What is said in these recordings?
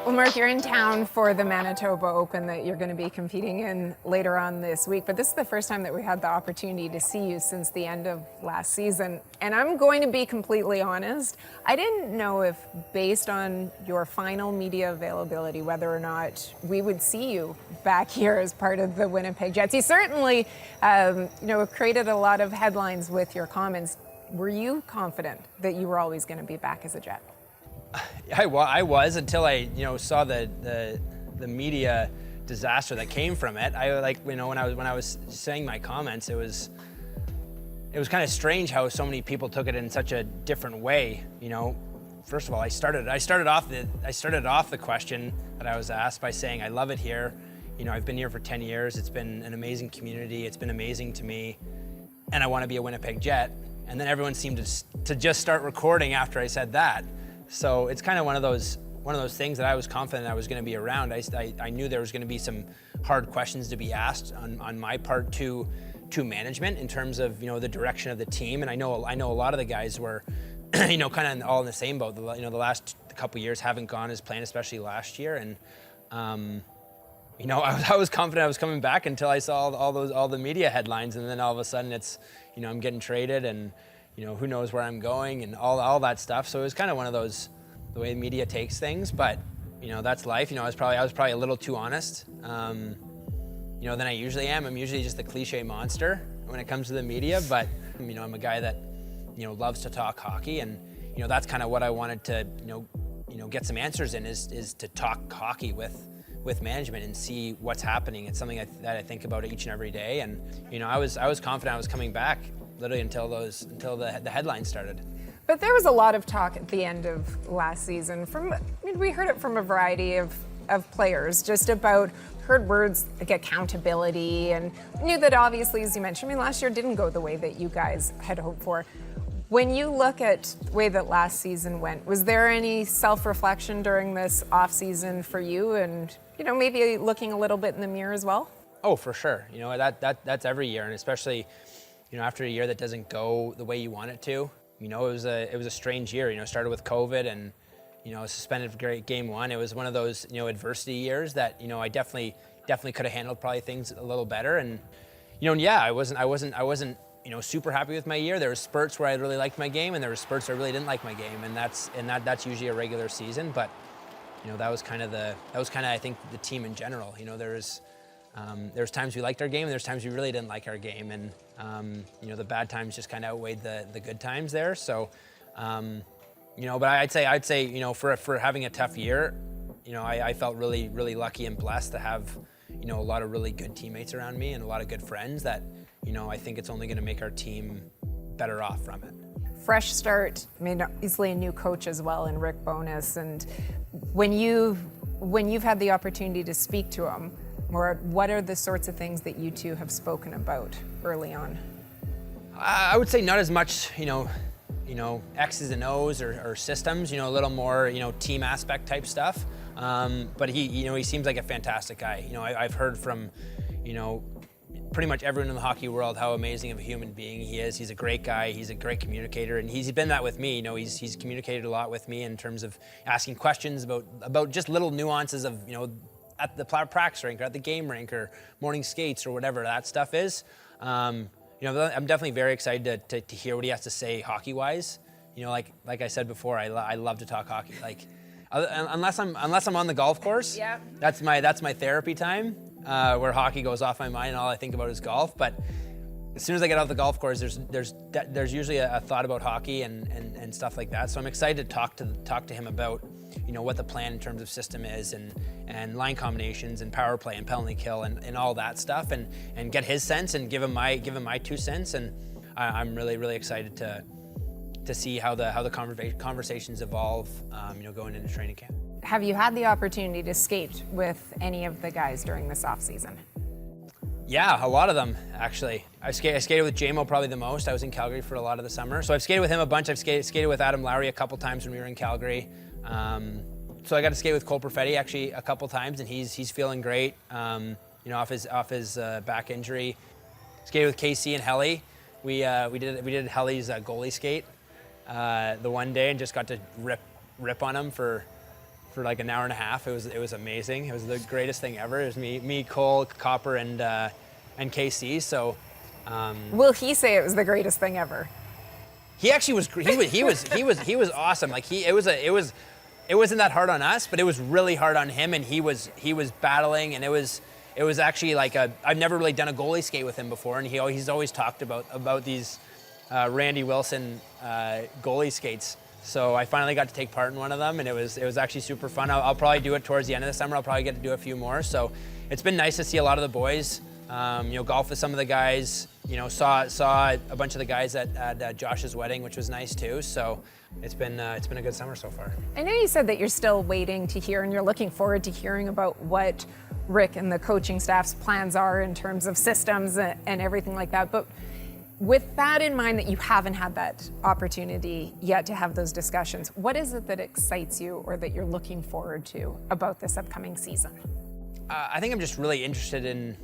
Well, Mark, you're in town for the Manitoba Open that you're going to be competing in later on this week, but this is the first time that we had the opportunity to see you since the end of last season. And I'm going to be completely honest, I didn't know if, based on your final media availability, whether or not we would see you back here as part of the Winnipeg Jets. You certainly, created a lot of headlines with your comments. Were you confident that you were always going to be back as a Jet? I was until I saw the media disaster that came from it. When I was saying my comments, it was kind of strange how so many people took it in such a different way. First of all, I started off the question that I was asked by saying I love it here. I've been here for 10 years. It's been an amazing community. It's been amazing to me, and I want to be a Winnipeg Jet. And then everyone seemed to just start recording after I said that. So it's kind of one of those things that I was confident I was going to be around. I knew there was going to be some hard questions to be asked on my part to management in terms of the direction of the team. And I know a lot of the guys were kind of all in the same boat. The last couple of years haven't gone as planned, especially last year. And I was confident I was coming back until I saw all the media headlines, and then all of a sudden it's I'm getting traded and. Who knows where I'm going and all that stuff. So it was kind of one of those, the way media takes things, but that's life. I was probably a little too honest, than I usually am. I'm usually just the cliche monster when it comes to the media, but I'm a guy that, loves to talk hockey, and, that's kind of what I wanted to, get some answers in is to talk hockey with management and see what's happening. It's something that I think about each and every day. And, I was confident I was coming back literally until the headlines started. But there was a lot of talk at the end of last season we heard it from a variety of players, just about heard words like accountability, and knew that obviously, as you mentioned, last year didn't go the way that you guys had hoped for. When you look at the way that last season went, was there any self-reflection during this off-season for you, and maybe looking a little bit in the mirror as well? Oh, for sure. That's every year, and especially after a year that doesn't go the way you want it to. It was a strange year. It started with COVID, and suspended for game one. It was one of those adversity years that I definitely could have handled probably things a little better. And I wasn't super happy with my year. There were spurts where I really liked my game, and there were spurts where I really didn't like my game, and that's usually a regular season. But that was kind of I think the team in general. There's times we liked our game, and there's times we really didn't like our game, and the bad times just kind of outweighed the good times there. So, but I'd say for having a tough year, I felt really, really lucky and blessed to have a lot of really good teammates around me and a lot of good friends that I think it's only going to make our team better off from it. Fresh start, obviously a new coach as well in Rick Bowness, and when you've had the opportunity to speak to him, or what are the sorts of things that you two have spoken about early on? I would say not as much, X's and O's or systems, a little more, team aspect type stuff. But he seems like a fantastic guy. I've heard from, pretty much everyone in the hockey world how amazing of a human being he is. He's a great guy. He's a great communicator, and he's been that with me. He's communicated a lot with me in terms of asking questions about just little nuances of, at the practice rink or at the game rink or morning skates or whatever that stuff is. I'm definitely very excited to hear what he has to say hockey-wise. Like I said before, I love to talk hockey. Unless I'm on the golf course, yeah. That's my therapy time, where hockey goes off my mind and all I think about is golf. But as soon as I get off the golf course, there's usually a thought about hockey and stuff like that. So I'm excited to talk to him about what the plan in terms of system is and line combinations and power play and penalty kill and all that stuff and get his sense and give him my 2 cents. And I'm really, really excited to see how the conversations evolve going into training camp. Have you had the opportunity to skate with any of the guys during this off season? Yeah, a lot of them, actually. I skated with JMO probably the most. I was in Calgary for a lot of the summer. So I've skated with him a bunch. I've skated with Adam Lowry a couple times when we were in Calgary. So I got to skate with Cole Perfetti actually a couple times, and he's feeling great, off his back injury. Skated with KC and Helly. We did Helly's goalie skate the one day and just got to rip on him for for like an hour and a half. It was amazing. It was the greatest thing ever. It was me, Cole, Copper, and KC. So. Will he say it was the greatest thing ever? He actually was. He was awesome. Like it wasn't that hard on us, but it was really hard on him, and he was battling, and it was actually like I've never really done a goalie skate with him before, and he's always talked about these Randy Wilson goalie skates. So I finally got to take part in one of them, and it was actually super fun. I'll probably do it towards the end of the summer. I'll probably get to do a few more. So it's been nice to see a lot of the boys. Golf with some of the guys. Saw a bunch of the guys at Josh's wedding, which was nice too. So it's been a good summer so far. I know you said that you're still waiting to hear, and you're looking forward to hearing about what Rick and the coaching staff's plans are in terms of systems and everything like that. But with that in mind, that you haven't had that opportunity yet to have those discussions, what is it that excites you or that you're looking forward to about this upcoming season? I think I'm just really interested in,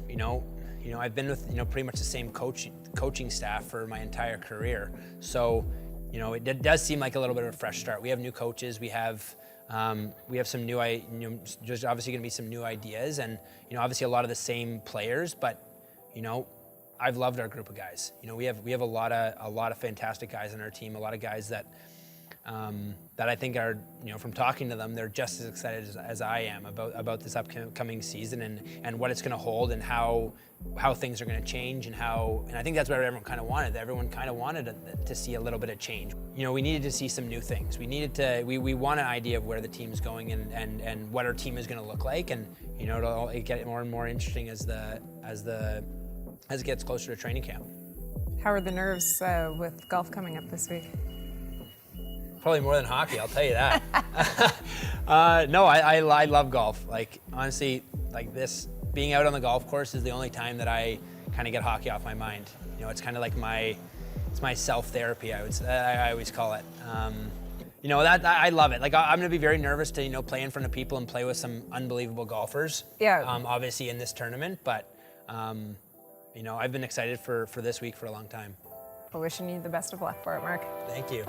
I've been with, pretty much the same coaching staff for my entire career. So, it does seem like a little bit of a fresh start. We have new coaches. We have some new, there's obviously going to be some new ideas, and obviously a lot of the same players. But, I've loved our group of guys. We have a lot of fantastic guys on our team. A lot of guys that I think are, from talking to them, they're just as excited as I am about this upcoming season and what it's going to hold and how things are going to change and I think that's what everyone kind of wanted. Everyone kind of wanted to see a little bit of change. We needed to see some new things. We want an idea of where the team's going and what our team is going to look like, and it'll get more and more interesting as it gets closer to training camp. How are the nerves with golf coming up this week? Probably more than hockey, I'll tell you that. No, I love golf. Like, honestly, like this, being out on the golf course is the only time that I kind of get hockey off my mind. It's kind of like it's my self-therapy, I always call it. That I love it. Like, I'm gonna be very nervous to, play in front of people and play with some unbelievable golfers. Yeah. Obviously in this tournament, but, I've been excited for this week for a long time. Well, wishing you the best of luck for it, Mark. Thank you.